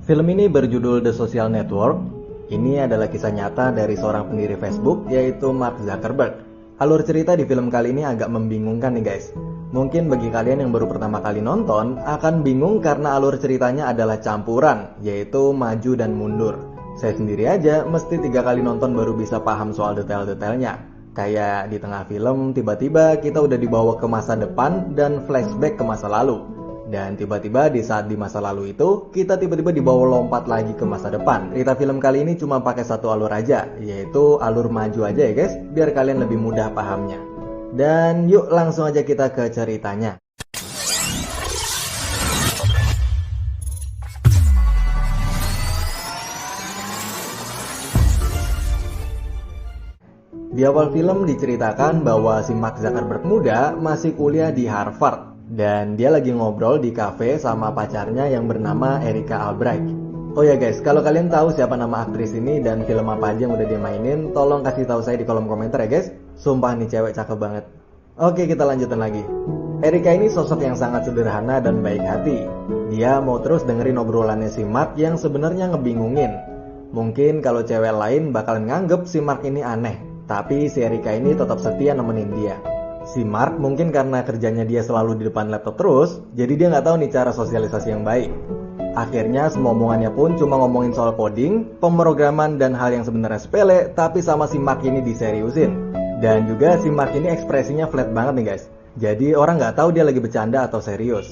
Film ini berjudul The Social Network. Ini adalah kisah nyata dari seorang pendiri Facebook, yaitu Mark Zuckerberg. Alur cerita di film kali ini agak membingungkan nih guys. Mungkin bagi kalian yang baru pertama kali nonton akan bingung karena alur ceritanya adalah campuran, yaitu maju dan mundur. Saya sendiri aja mesti 3 kali nonton baru bisa paham soal detail-detailnya. Kayak di tengah film tiba-tiba kita udah dibawa ke masa depan dan flashback ke masa lalu. Dan tiba-tiba di saat di masa lalu itu, kita tiba-tiba dibawa lompat lagi ke masa depan. Cerita film kali ini cuma pakai satu alur aja, yaitu alur maju aja ya guys, biar kalian lebih mudah pahamnya. Dan yuk langsung aja kita ke ceritanya. Di awal film diceritakan bahwa si Mark Zuckerberg muda masih kuliah di Harvard. Dan dia lagi ngobrol di cafe sama pacarnya yang bernama Erika Albright. Oh ya guys, kalau kalian tahu siapa nama aktris ini dan film apa aja yang udah dia mainin, tolong kasih tahu saya di kolom komentar ya guys. Sumpah nih cewek cakep banget. Oke, kita lanjutin lagi. Erika ini sosok yang sangat sederhana dan baik hati. Dia mau terus dengerin obrolannya si Mark yang sebenarnya ngebingungin. Mungkin kalau cewek lain bakalan nganggep si Mark ini aneh, tapi si Erika ini tetap setia nemenin dia. Si Mark mungkin karena kerjanya dia selalu di depan laptop terus, jadi dia nggak tahu nih cara sosialisasi yang baik. Akhirnya semua omongannya pun cuma ngomongin soal coding, pemrograman, dan hal yang sebenarnya sepele, tapi sama si Mark ini diseriusin. Dan juga si Mark ini ekspresinya flat banget nih guys. Jadi orang nggak tahu dia lagi bercanda atau serius.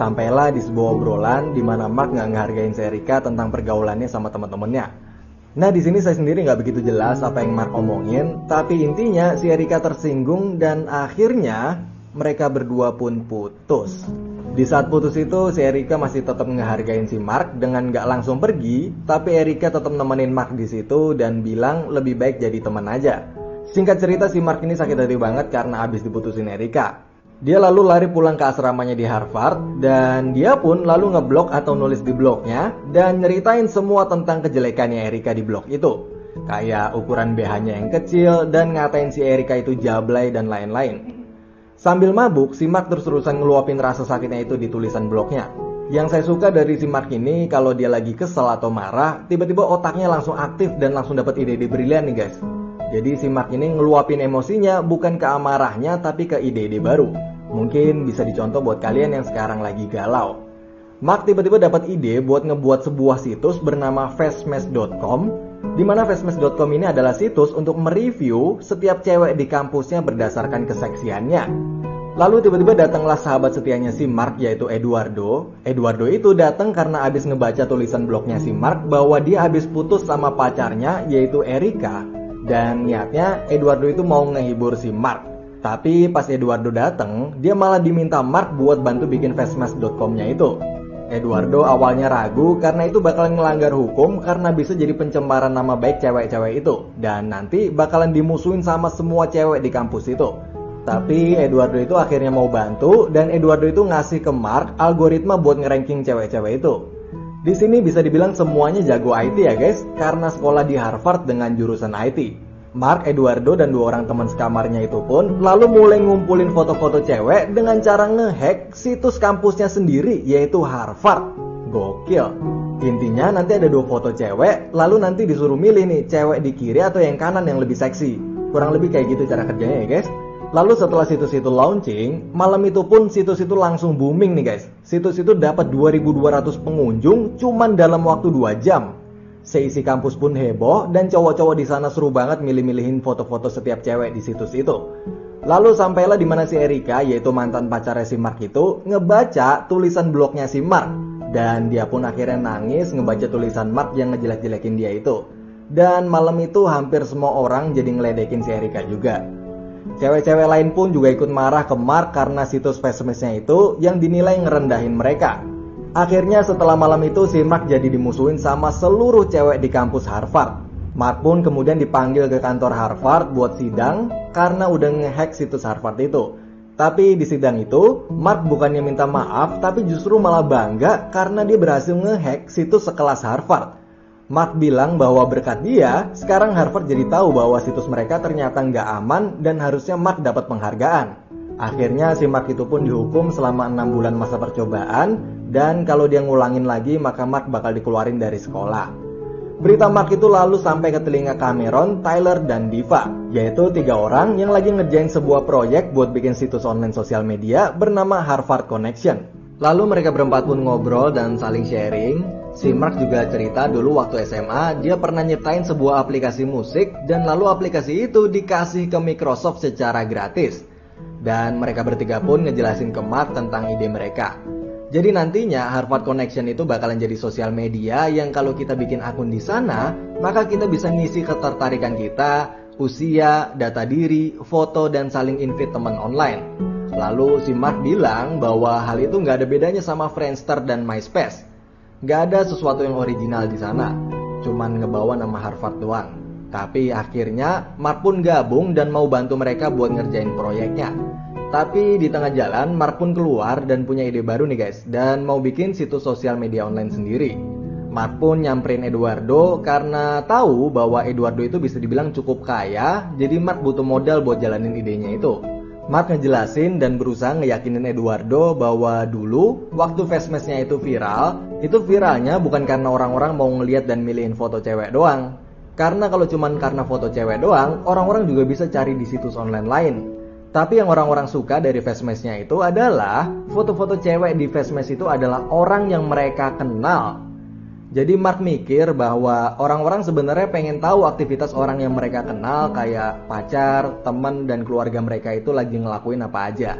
Sampailah di sebuah obrolan di mana Mark nggak ngehargain si Erika tentang pergaulannya sama teman-temannya. Nah di sini saya sendiri nggak begitu jelas apa yang Mark omongin, tapi intinya si Erika tersinggung dan akhirnya mereka berdua pun putus. Di saat putus itu si Erika masih tetap ngehargain si Mark dengan nggak langsung pergi, tapi Erika tetap nemenin Mark di situ dan bilang lebih baik jadi teman aja. Singkat cerita si Mark ini sakit hati banget karena abis diputusin Erika. Dia lalu lari pulang ke asramanya di Harvard dan dia pun lalu ngeblok atau nulis di blognya dan nyeritain semua tentang kejelekannya Erika di blog itu. Kayak ukuran BH-nya yang kecil dan ngatain si Erika itu jablay dan lain-lain. Sambil mabuk, si Mark terus-terusan ngeluapin rasa sakitnya itu di tulisan blognya. Yang saya suka dari si Mark ini kalau dia lagi kesel atau marah, tiba-tiba otaknya langsung aktif dan langsung dapat ide-ide brilian nih guys. Jadi si Mark ini ngeluapin emosinya bukan ke amarahnya tapi ke ide-ide baru. Mungkin bisa dicontoh buat kalian yang sekarang lagi galau. Mark tiba-tiba dapat ide buat ngebuat sebuah situs bernama fastmess.com, di mana fastmess.com ini adalah situs untuk mereview setiap cewek di kampusnya berdasarkan keseksiannya. Lalu tiba-tiba datanglah sahabat setianya si Mark yaitu Eduardo. Eduardo itu datang karena abis ngebaca tulisan blognya si Mark bahwa dia abis putus sama pacarnya yaitu Erika. Dan niatnya Eduardo itu mau ngehibur si Mark. Tapi pas Eduardo datang, dia malah diminta Mark buat bantu bikin fastmess.com-nya itu. Eduardo awalnya ragu karena itu bakalan ngelanggar hukum karena bisa jadi pencemaran nama baik cewek-cewek itu. Dan nanti bakalan dimusuhin sama semua cewek di kampus itu. Tapi Eduardo itu akhirnya mau bantu dan Eduardo itu ngasih ke Mark algoritma buat ngeranking cewek-cewek itu. Di sini bisa dibilang semuanya jago IT ya guys, karena sekolah di Harvard dengan jurusan IT. Mark, Eduardo, dan 2 orang teman sekamarnya itu pun lalu mulai ngumpulin foto-foto cewek dengan cara ngehack situs kampusnya sendiri yaitu Harvard. Gokil. Intinya nanti ada 2 foto cewek, lalu nanti disuruh milih nih cewek di kiri atau yang kanan yang lebih seksi. Kurang lebih kayak gitu cara kerjanya ya guys. Lalu setelah situs itu launching, malam itu pun situs itu langsung booming nih guys. Situs itu dapat 2.200 pengunjung cuman dalam waktu 2 jam. Seisi kampus pun heboh dan cowok-cowok di sana seru banget milih-milihin foto-foto setiap cewek di situs itu. Lalu sampailah di mana si Erika yaitu mantan pacarnya si Mark itu ngebaca tulisan blognya si Mark dan dia pun akhirnya nangis ngebaca tulisan Mark yang ngejelek-jelekin dia itu. Dan malam itu hampir semua orang jadi ngeledekin si Erika juga. Cewek-cewek lain pun juga ikut marah ke Mark karena situs fastmess-nya itu yang dinilai ngerendahin mereka. Akhirnya setelah malam itu si Mark jadi dimusuhin sama seluruh cewek di kampus Harvard. Mark pun kemudian dipanggil ke kantor Harvard buat sidang karena udah ngehack situs Harvard itu. Tapi di sidang itu, Mark bukannya minta maaf tapi justru malah bangga karena dia berhasil ngehack situs sekelas Harvard. Mark bilang bahwa berkat dia, sekarang Harvard jadi tahu bahwa situs mereka ternyata nggak aman dan harusnya Mark dapat penghargaan. Akhirnya si Mark itu pun dihukum selama 6 bulan masa percobaan Dan kalau dia ngulangin lagi, maka Mark bakal dikeluarin dari sekolah. Berita Mark itu lalu sampai ke telinga Cameron, Tyler, dan Diva, yaitu 3 orang yang lagi ngerjain sebuah proyek buat bikin situs online sosial media bernama Harvard Connection. Lalu mereka berempat pun ngobrol dan saling sharing. Si Mark juga cerita dulu waktu SMA dia pernah nyiptain sebuah aplikasi musik dan lalu aplikasi itu dikasih ke Microsoft secara gratis. Dan mereka bertiga pun ngejelasin ke Mark tentang ide mereka. Jadi nantinya Harvard Connection itu bakalan jadi sosial media yang kalau kita bikin akun di sana, maka kita bisa ngisi ketertarikan kita, usia, data diri, foto, dan saling invite teman online. Lalu si Mark bilang bahwa hal itu nggak ada bedanya sama Friendster dan MySpace. Nggak ada sesuatu yang original di sana, cuman ngebawa nama Harvard doang. Tapi akhirnya Mark pun gabung dan mau bantu mereka buat ngerjain proyeknya. Tapi di tengah jalan Mark pun keluar dan punya ide baru nih guys, dan mau bikin situs sosial media online sendiri. Mark pun nyamperin Eduardo karena tahu bahwa Eduardo itu bisa dibilang cukup kaya, jadi Mark butuh modal buat jalanin idenya itu. Mark ngejelasin dan berusaha ngeyakinin Eduardo bahwa dulu waktu Fastmash-nya itu viralnya bukan karena orang-orang mau ngeliat dan milihin foto cewek doang. Karena kalau cuman karena foto cewek doang, orang-orang juga bisa cari di situs online lain. Tapi yang orang-orang suka dari Fastmash-nya itu adalah foto-foto cewek di Fastmash itu adalah orang yang mereka kenal. Jadi Mark mikir bahwa orang-orang sebenarnya pengen tahu aktivitas orang yang mereka kenal kayak pacar, teman, dan keluarga mereka itu lagi ngelakuin apa aja.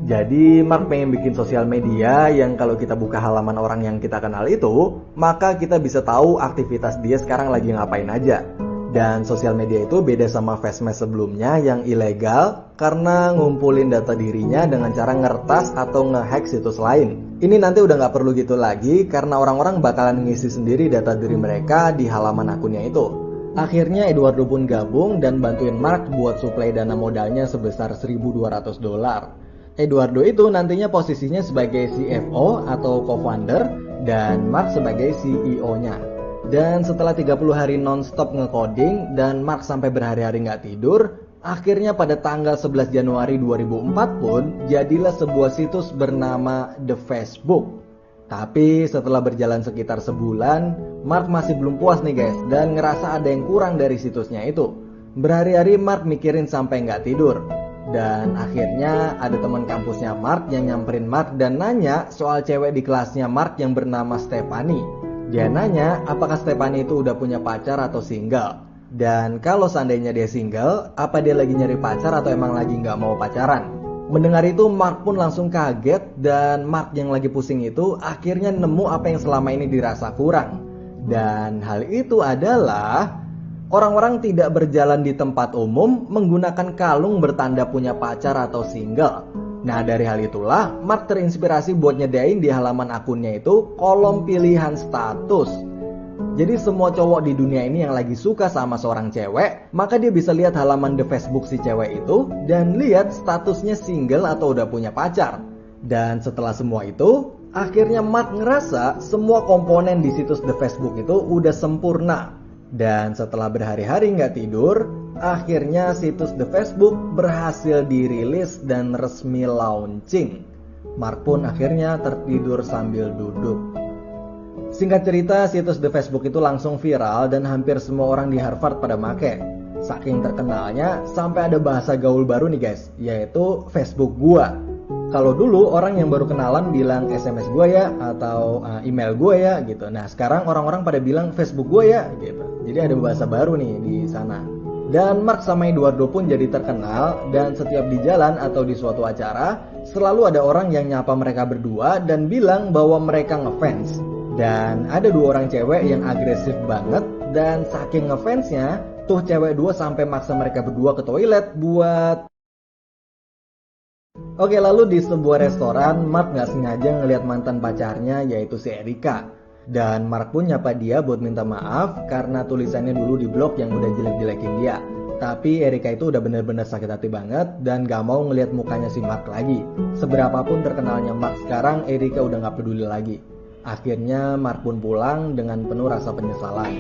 Jadi Mark pengen bikin sosial media yang kalau kita buka halaman orang yang kita kenal itu, maka kita bisa tahu aktivitas dia sekarang lagi ngapain aja. Dan sosial media itu beda sama Fastmash sebelumnya yang ilegal karena ngumpulin data dirinya dengan cara ngertas atau ngehack situs lain. Ini nanti udah nggak perlu gitu lagi karena orang-orang bakalan ngisi sendiri data diri mereka di halaman akunnya itu. Akhirnya Eduardo pun gabung dan bantuin Mark buat suplai dana modalnya sebesar $1.200. Eduardo itu nantinya posisinya sebagai CFO atau co-founder dan Mark sebagai CEO-nya. Dan setelah 30 hari non-stop nge-coding dan Mark sampai berhari-hari nggak tidur, akhirnya pada tanggal 11 Januari 2004 pun jadilah sebuah situs bernama The Facebook. Tapi setelah berjalan sekitar sebulan, Mark masih belum puas nih guys dan ngerasa ada yang kurang dari situsnya itu. Berhari-hari Mark mikirin sampai nggak tidur. Dan akhirnya ada teman kampusnya Mark yang nyamperin Mark dan nanya soal cewek di kelasnya Mark yang bernama Stephanie. Dia nanya apakah Stephanie itu udah punya pacar atau single. Dan kalau seandainya dia single, apa dia lagi nyari pacar atau emang lagi nggak mau pacaran. Mendengar itu Mark pun langsung kaget dan Mark yang lagi pusing itu akhirnya nemu apa yang selama ini dirasa kurang. Dan hal itu adalah orang-orang tidak berjalan di tempat umum menggunakan kalung bertanda punya pacar atau single. Nah dari hal itulah Mark terinspirasi buat nyedain di halaman akunnya itu kolom pilihan status. Jadi semua cowok di dunia ini yang lagi suka sama seorang cewek, maka dia bisa lihat halaman The Facebook si cewek itu dan lihat statusnya single atau udah punya pacar. Dan setelah semua itu, akhirnya Mark ngerasa semua komponen di situs The Facebook itu udah sempurna. Dan setelah berhari-hari nggak tidur, akhirnya situs The Facebook berhasil dirilis dan resmi launching. Mark pun akhirnya tertidur sambil duduk. Singkat cerita, situs The Facebook itu langsung viral dan hampir semua orang di Harvard pada make. Saking terkenalnya, sampai ada bahasa gaul baru nih guys, yaitu Facebook gua. Kalau dulu orang yang baru kenalan bilang SMS gue ya atau email gue ya gitu. Nah sekarang orang-orang pada bilang Facebook gue ya gitu. Jadi ada bahasa baru nih di sana. Dan Mark sama Eduardo pun jadi terkenal dan setiap di jalan atau di suatu acara selalu ada orang yang nyapa mereka berdua dan bilang bahwa mereka ngefans. Dan ada 2 orang cewek yang agresif banget dan saking ngefansnya tuh cewek 2 sampai maksa mereka berdua ke toilet buat... Oke, lalu di sebuah restoran, Mark gak sengaja ngelihat mantan pacarnya yaitu si Erika. Dan Mark pun nyapa dia buat minta maaf karena tulisannya dulu di blog yang udah jelek-jelekin dia. Tapi Erika itu udah bener-bener sakit hati banget dan gak mau ngelihat mukanya si Mark lagi. Seberapapun terkenalnya Mark sekarang, Erika udah gak peduli lagi. Akhirnya Mark pun pulang dengan penuh rasa penyesalan.